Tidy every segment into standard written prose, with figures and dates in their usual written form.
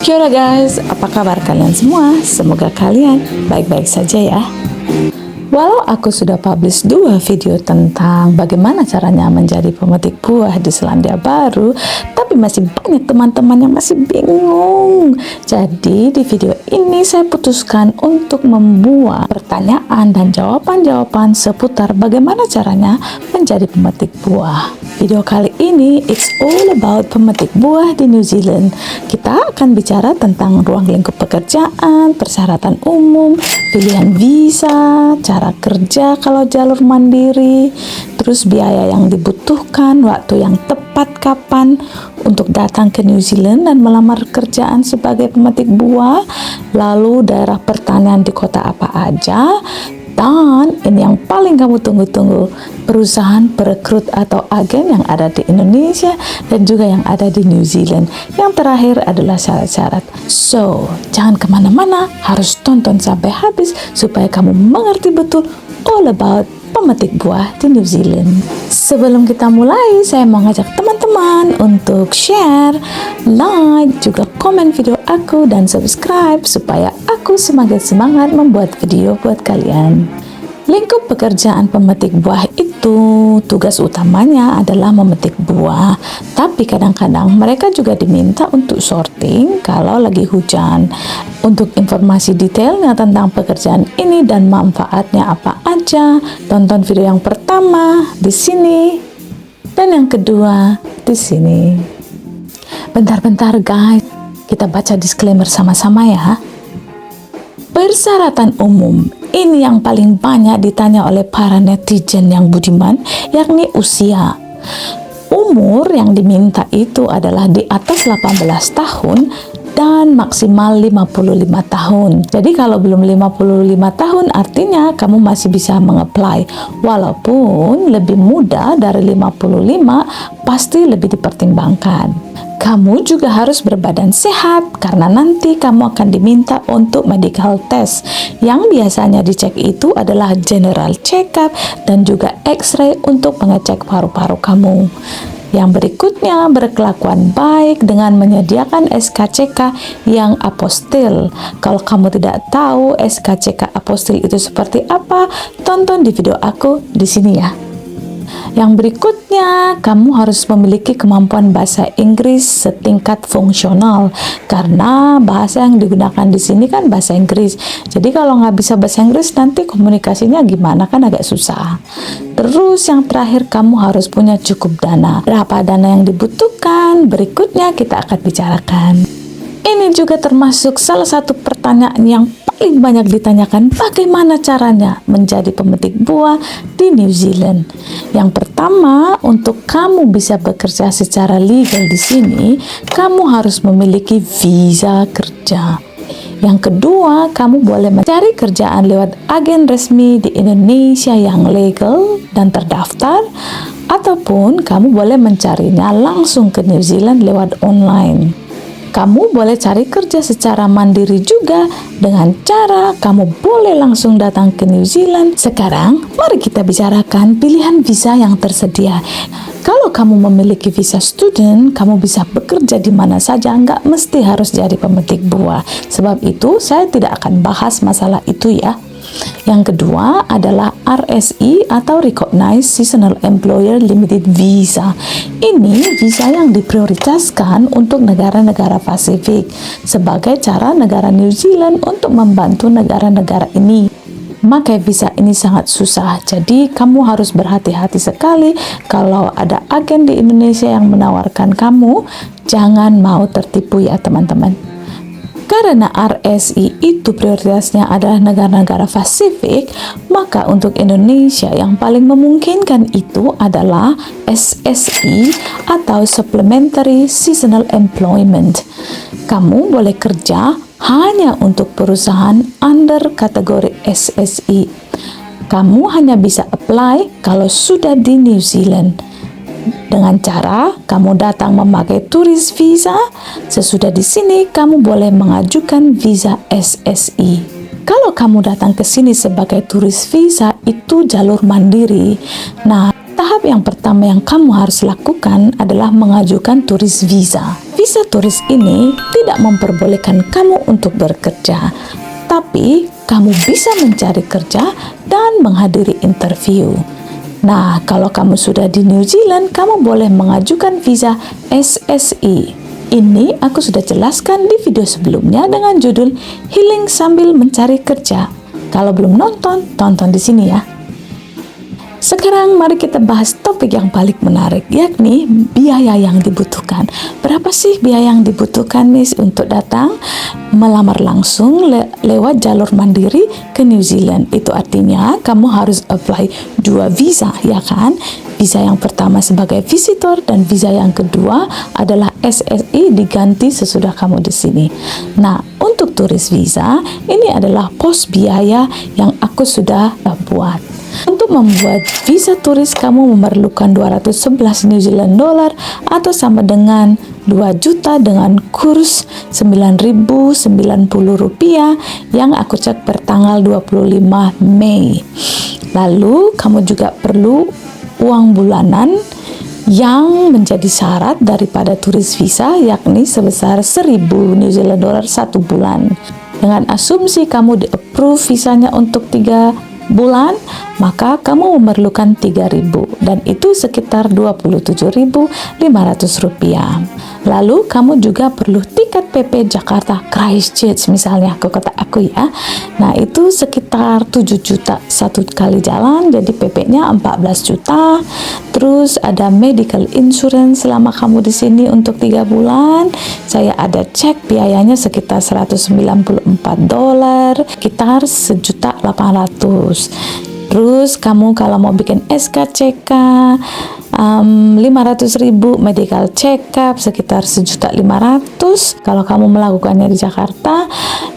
Kia ora guys, apa kabar kalian semua? Semoga kalian baik-baik saja ya. Walau aku sudah publish 2 video tentang bagaimana caranya menjadi pemetik buah di Selandia Baru, tapi masih banyak teman-teman yang masih bingung. Jadi di video ini saya putuskan untuk membuat pertanyaan dan jawaban-jawaban seputar bagaimana caranya menjadi pemetik buah. Video kali ini it's all about pemetik buah di New Zealand. Kita akan bicara tentang ruang lingkup pekerjaan, persyaratan umum, pilihan visa, cara kerja kalau jalur mandiri, terus biaya yang dibutuhkan, waktu yang tepat kapan untuk datang ke New Zealand dan melamar kerjaan sebagai pemetik buah, lalu daerah pertanian di kota apa aja, dan ini yang paling kamu tunggu-tunggu, perusahaan perekrut atau agen yang ada di Indonesia dan juga yang ada di New Zealand. Yang terakhir adalah syarat-syarat. So, jangan kemana-mana, harus tonton sampai habis supaya kamu mengerti betul all about pemetik buah di New Zealand. Sebelum kita mulai, saya mau ngajak teman-teman untuk share, like, juga komen video aku dan subscribe supaya aku semakin semangat membuat video buat kalian. Lingkup pekerjaan pemetik buah itu tugas utamanya adalah memetik buah, tapi kadang-kadang mereka juga diminta untuk sorting kalau lagi hujan. Untuk informasi detailnya tentang pekerjaan ini dan manfaatnya apa aja, tonton video yang pertama di sini dan yang kedua di sini. Bentar-bentar guys, kita baca disclaimer sama-sama ya. Persyaratan umum, ini yang paling banyak ditanya oleh para netizen yang budiman, yakni usia. Umur yang diminta itu adalah di atas 18 tahun dan maksimal 55 tahun. Jadi kalau belum 55 tahun artinya kamu masih bisa mengapply. Walaupun lebih muda dari 55 pasti lebih dipertimbangkan. Kamu juga harus berbadan sehat karena nanti kamu akan diminta untuk medical test. Yang biasanya dicek itu adalah general check-up dan juga x-ray untuk mengecek paru-paru kamu. Yang berikutnya, berkelakuan baik dengan menyediakan SKCK yang apostil. Kalau kamu tidak tahu SKCK apostil itu seperti apa, tonton di video aku di sini ya. Yang berikutnya, kamu harus memiliki kemampuan bahasa Inggris setingkat fungsional karena bahasa yang digunakan di sini kan bahasa Inggris. Jadi kalau nggak bisa bahasa Inggris nanti komunikasinya gimana, kan agak susah. Terus yang terakhir, kamu harus punya cukup dana. Berapa dana yang dibutuhkan? Berikutnya kita akan bicarakan. Ini juga termasuk salah satu pertanyaan yang paling banyak ditanyakan, bagaimana caranya menjadi pemetik buah di New Zealand. Yang pertama, untuk kamu bisa bekerja secara legal di sini, kamu harus memiliki visa kerja. Yang kedua, kamu boleh mencari kerjaan lewat agen resmi di Indonesia yang legal dan terdaftar, ataupun kamu boleh mencarinya langsung ke New Zealand lewat online. Kamu boleh cari kerja secara mandiri juga dengan cara kamu boleh langsung datang ke New Zealand. Sekarang, mari kita bicarakan pilihan visa yang tersedia. Kalau kamu memiliki visa student, kamu bisa bekerja di mana saja, nggak mesti harus jadi pemetik buah. Sebab itu, saya tidak akan bahas masalah itu ya. Yang kedua adalah RSE atau Recognized Seasonal Employer Limited Visa. Ini visa yang diprioritaskan untuk negara-negara Pasifik sebagai cara negara New Zealand untuk membantu negara-negara ini. Maka visa ini sangat susah, jadi kamu harus berhati-hati sekali kalau ada agen di Indonesia yang menawarkan kamu. Jangan mau tertipu ya teman-teman. Karena RSI itu prioritasnya adalah negara-negara Pasifik, maka untuk Indonesia yang paling memungkinkan itu adalah SSE atau Supplementary Seasonal Employment. Kamu boleh kerja hanya untuk perusahaan under kategori SSE. Kamu hanya bisa apply kalau sudah di New Zealand. Dengan cara kamu datang memakai turis visa, sesudah di sini kamu boleh mengajukan visa SSI. Kalau kamu datang ke sini sebagai turis visa, itu jalur mandiri. Nah, Tahap yang pertama yang kamu harus lakukan adalah mengajukan turis visa. Visa turis ini tidak memperbolehkan kamu untuk bekerja, tapi kamu bisa mencari kerja dan menghadiri interview. Nah, kalau kamu sudah di New Zealand, kamu boleh mengajukan visa SSE. Ini aku sudah jelaskan di video sebelumnya dengan judul Healing Sambil Mencari Kerja. Kalau belum nonton, tonton di sini ya. Sekarang mari kita bahas topik yang paling menarik, yakni biaya yang dibutuhkan. Berapa sih biaya yang dibutuhkan Miss untuk datang melamar langsung lewat jalur mandiri ke New Zealand? Itu artinya kamu harus apply 2 visa, ya kan? Visa yang pertama sebagai visitor dan visa yang kedua adalah SSE diganti sesudah kamu di sini. Nah, untuk turis visa, ini adalah pos biaya yang aku sudah buat. Untuk membuat visa turis, kamu memerlukan 211 New Zealand dollar atau sama dengan 2 juta dengan kurs 9.090 rupiah yang aku cek per tanggal 25 Mei. Lalu kamu juga perlu uang bulanan yang menjadi syarat daripada turis visa, yakni sebesar 1.000 New Zealand dollar 1 bulan. Dengan asumsi kamu di-approve visanya untuk 3 bulan, maka kamu memerlukan 3.000 dan itu sekitar 27.500 rupiah. Lalu kamu juga perlu tiket PP Jakarta Christchurch misalnya ke kota aku ya. Nah, itu sekitar 7 juta satu kali jalan, jadi PP-nya 14 juta. Terus ada medical insurance selama kamu di sini untuk 3 bulan. Saya ada cek biayanya sekitar 194 dolar, sekitar 1.800.000. Terus kamu kalau mau bikin SKCK 500.000, medical check up sekitar 1.500.000 kalau kamu melakukannya di Jakarta.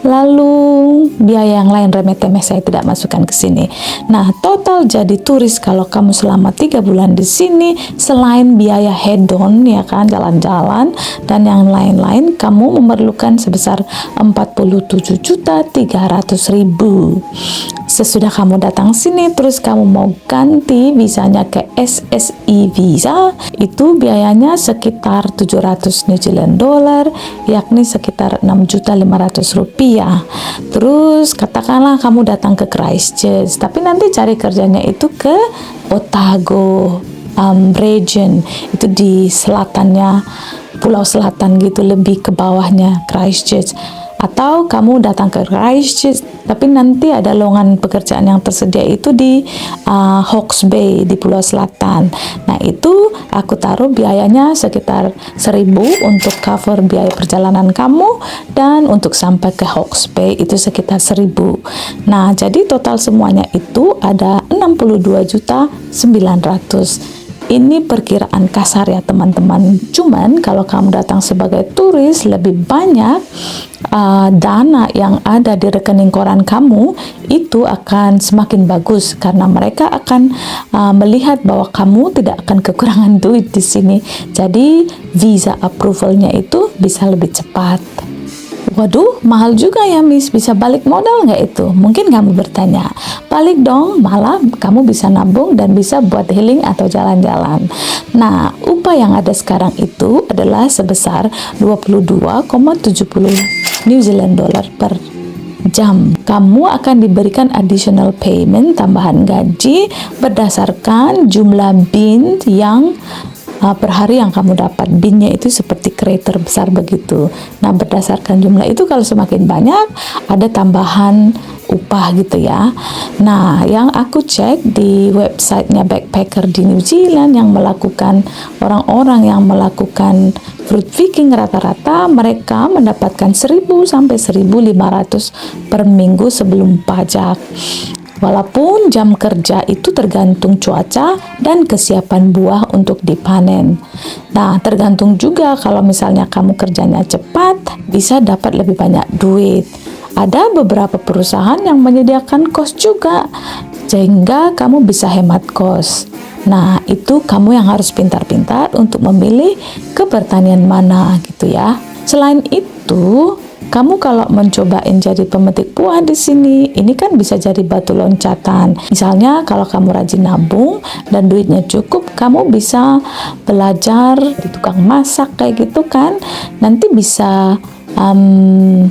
Lalu biaya yang lain remeh-temeh saya tidak masukkan ke sini. Nah, total jadi turis kalau kamu selama 3 bulan di sini, selain biaya head-on ya kan, jalan-jalan dan yang lain-lain, kamu memerlukan sebesar 47.300.000. Sesudah kamu datang sini, terus kamu mau ganti visanya ke SSE visa, itu biayanya sekitar 700 New Zealand dollar, yakni sekitar 6.500.000 rupiah. Terus katakanlah kamu datang ke Christchurch, tapi nanti cari kerjanya itu ke Otago region, itu di selatannya Pulau Selatan gitu, lebih ke bawahnya Christchurch. Atau kamu datang ke Christchurch, tapi nanti ada lowongan pekerjaan yang tersedia itu di Hawke's Bay di Pulau Selatan. Nah, itu aku taruh biayanya sekitar 1.000 untuk cover biaya perjalanan kamu, dan untuk sampai ke Hawke's Bay itu sekitar 1.000. Nah, jadi total semuanya itu ada 62.900.000. Ini perkiraan kasar ya teman-teman. Cuman kalau kamu datang sebagai turis, lebih banyak dana yang ada di rekening koran kamu itu akan semakin bagus, karena mereka akan melihat bahwa kamu tidak akan kekurangan duit di sini. Jadi visa approvalnya itu bisa lebih cepat. Waduh, mahal juga ya Miss, bisa balik modal nggak itu? Mungkin kamu bertanya. Balik dong, malah kamu bisa nabung dan bisa buat healing atau jalan-jalan. Nah, upah yang ada sekarang itu adalah sebesar 22,70 New Zealand dollar per jam. Kamu akan diberikan additional payment, tambahan gaji berdasarkan jumlah bin yang per hari yang kamu dapat. Binnya itu seperti kereta besar begitu. Nah, berdasarkan jumlah itu, kalau semakin banyak ada tambahan upah gitu ya. Nah, yang aku cek di websitenya backpacker di New Zealand yang melakukan, orang-orang yang melakukan fruit picking, rata-rata mereka mendapatkan 1.000 sampai 1.500 per minggu sebelum pajak. Walaupun jam kerja itu tergantung cuaca dan kesiapan buah untuk dipanen. Nah, tergantung juga kalau misalnya kamu kerjanya cepat, bisa dapat lebih banyak duit. Ada beberapa perusahaan yang menyediakan kos juga, sehingga kamu bisa hemat kos. Nah, itu kamu yang harus pintar-pintar untuk memilih ke pertanian mana gitu ya. Selain itu, Kamu kalau mencobain jadi pemetik buah di sini, ini kan bisa jadi batu loncatan. Misalnya kalau kamu rajin nabung dan duitnya cukup, kamu bisa belajar di tukang masak kayak gitu kan. Nanti bisa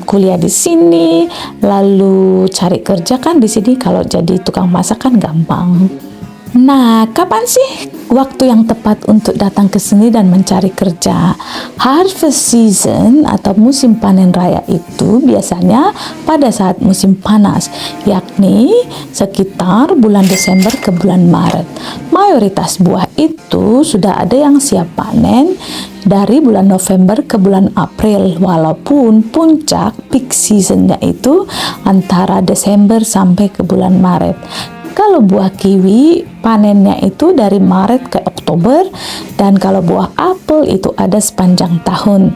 kuliah di sini, lalu cari kerja kan di sini. Kalau jadi tukang masak kan gampang. Nah, kapan sih waktu yang tepat untuk datang ke sini dan mencari kerja? Harvest season atau musim panen raya itu biasanya pada saat musim panas, yakni sekitar bulan Desember ke bulan Maret. Mayoritas buah itu sudah ada yang siap panen dari bulan November ke bulan April, walaupun puncak peak seasonnya itu antara Desember sampai ke bulan Maret. Kalau buah kiwi panennya itu dari Maret ke Oktober, dan kalau buah apel itu ada sepanjang tahun.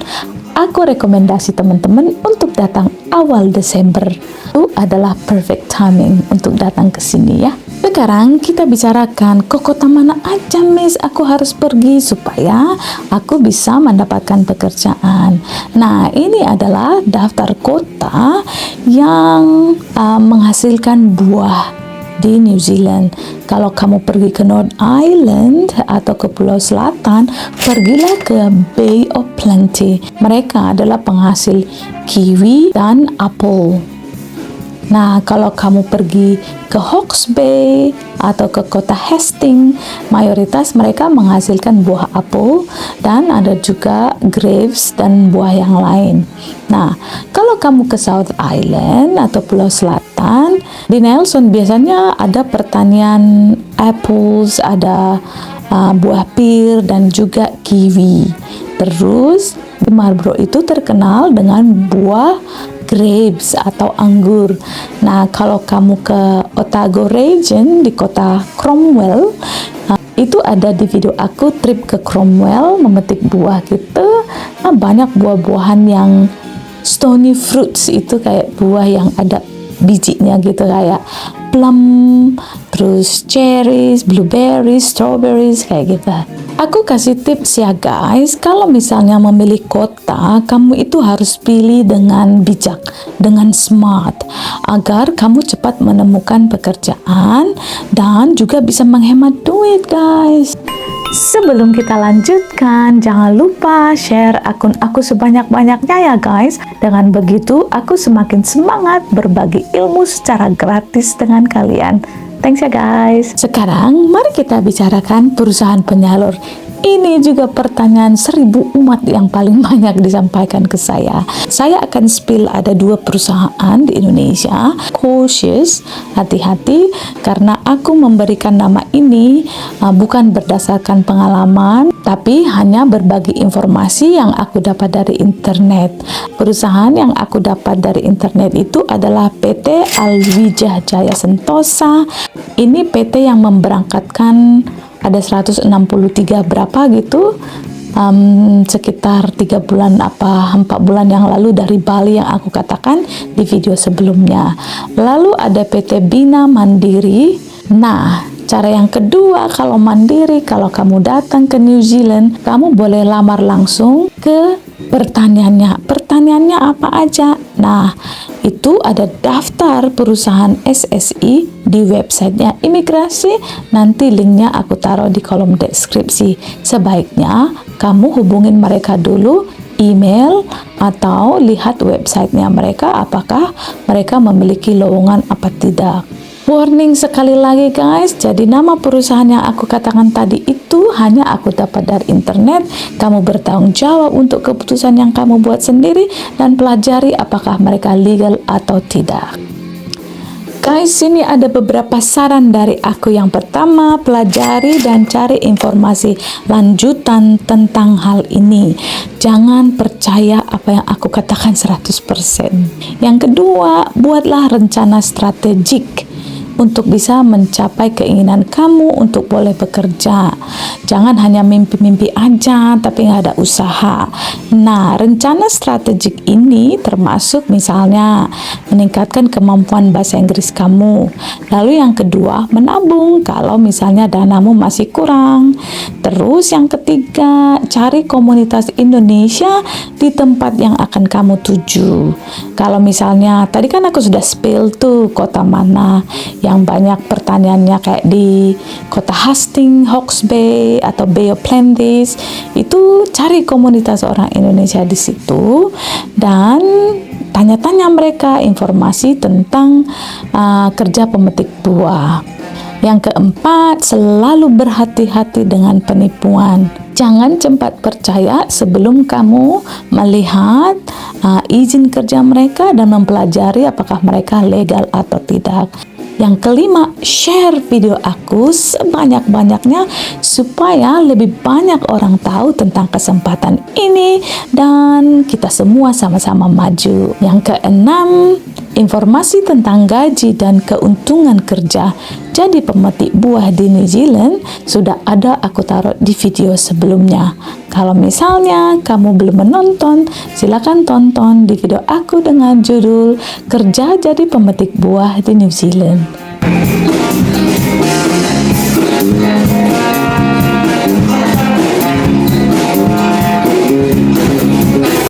Aku rekomendasi teman-teman untuk datang awal Desember. Itu adalah perfect timing untuk datang ke sini ya. Sekarang kita bicarakan ke kota mana aja Miss aku harus pergi supaya aku bisa mendapatkan pekerjaan. Nah, ini adalah daftar kota yang menghasilkan buah di New Zealand. Kalau kamu pergi ke North Island atau ke Pulau Selatan, pergilah ke Bay of Plenty. Mereka adalah penghasil kiwi dan apel. Nah, kalau kamu pergi ke Hawke's Bay atau ke kota Hastings, mayoritas mereka menghasilkan buah apel dan ada juga grapes dan buah yang lain. Nah, kalau kamu ke South Island atau Pulau Selatan, di Nelson biasanya ada pertanian apples, ada buah pir dan juga kiwi. Terus di Marlborough itu terkenal dengan buah grapes atau anggur. Nah, kalau kamu ke Otago Region di kota Cromwell, itu ada di video aku trip ke Cromwell memetik buah gitu. Nah, banyak buah-buahan yang stony fruits, itu kayak buah yang ada bijinya gitu, kayak plum, terus cherries, blueberries, strawberries kayak gitu. Aku kasih tips ya guys, kalau misalnya memilih kota, kamu itu harus pilih dengan bijak, dengan smart, agar kamu cepat menemukan pekerjaan dan juga bisa menghemat duit guys. Sebelum kita lanjutkan, jangan lupa share akun aku sebanyak-banyaknya ya guys. Dengan begitu, aku semakin semangat berbagi ilmu secara gratis dengan kalian. Thanks ya guys. Sekarang mari kita bicarakan perusahaan penyalur. Ini juga pertanyaan 1000 umat yang paling banyak disampaikan ke saya. Saya akan spill ada 2 perusahaan di Indonesia. Cautious, hati-hati, karena aku memberikan nama ini bukan berdasarkan pengalaman, tapi hanya berbagi informasi yang aku dapat dari internet. Perusahaan yang aku dapat dari internet itu adalah PT Alwijah Jaya Sentosa. Ini PT yang memberangkatkan ada 163 berapa gitu, sekitar 3 bulan apa 4 bulan yang lalu dari Bali yang aku katakan di video sebelumnya. Lalu ada PT Bina Mandiri. Nah, cara yang kedua, kalau mandiri, kalau kamu datang ke New Zealand, kamu boleh lamar langsung ke pertaniannya. Pertaniannya apa aja? Nah, itu ada daftar perusahaan SSI di websitenya imigrasi. Nanti linknya aku taruh di kolom deskripsi. Sebaiknya kamu hubungin mereka dulu, email atau lihat websitenya mereka, apakah mereka memiliki lowongan apa tidak. Warning sekali lagi guys, jadi nama perusahaan yang aku katakan tadi itu hanya aku dapat dari internet. Kamu bertanggung jawab untuk keputusan yang kamu buat sendiri dan pelajari apakah mereka legal atau tidak. Guys, sini ada beberapa saran dari aku. Yang pertama, pelajari dan cari informasi lanjutan tentang hal ini. Jangan percaya apa yang aku katakan 100%. Yang kedua, buatlah rencana strategik untuk bisa mencapai keinginan kamu untuk boleh bekerja. Jangan hanya mimpi-mimpi aja tapi nggak ada usaha. Nah, rencana strategik ini termasuk misalnya meningkatkan kemampuan bahasa Inggris kamu. Lalu yang kedua, menabung kalau misalnya danamu masih kurang. Terus yang ketiga, cari komunitas Indonesia di tempat yang akan kamu tuju. Kalau misalnya tadi kan aku sudah spill tuh kota mana yang banyak pertanyaannya kayak di kota Hastings, Hawke's Bay atau Bay of Plenty, itu cari komunitas orang Indonesia di situ dan tanya-tanya mereka informasi tentang kerja pemetik buah. Yang keempat, selalu berhati-hati dengan penipuan. Jangan cepat percaya sebelum kamu melihat izin kerja mereka dan mempelajari apakah mereka legal atau tidak. Yang kelima, share video aku sebanyak-banyaknya supaya lebih banyak orang tahu tentang kesempatan ini dan kita semua sama-sama maju. Yang keenam, informasi tentang gaji dan keuntungan kerja jadi pemetik buah di New Zealand sudah ada aku taruh di video sebelumnya. Kalau misalnya kamu belum menonton, silakan tonton di video aku dengan judul Kerja Jadi Pemetik Buah di New Zealand.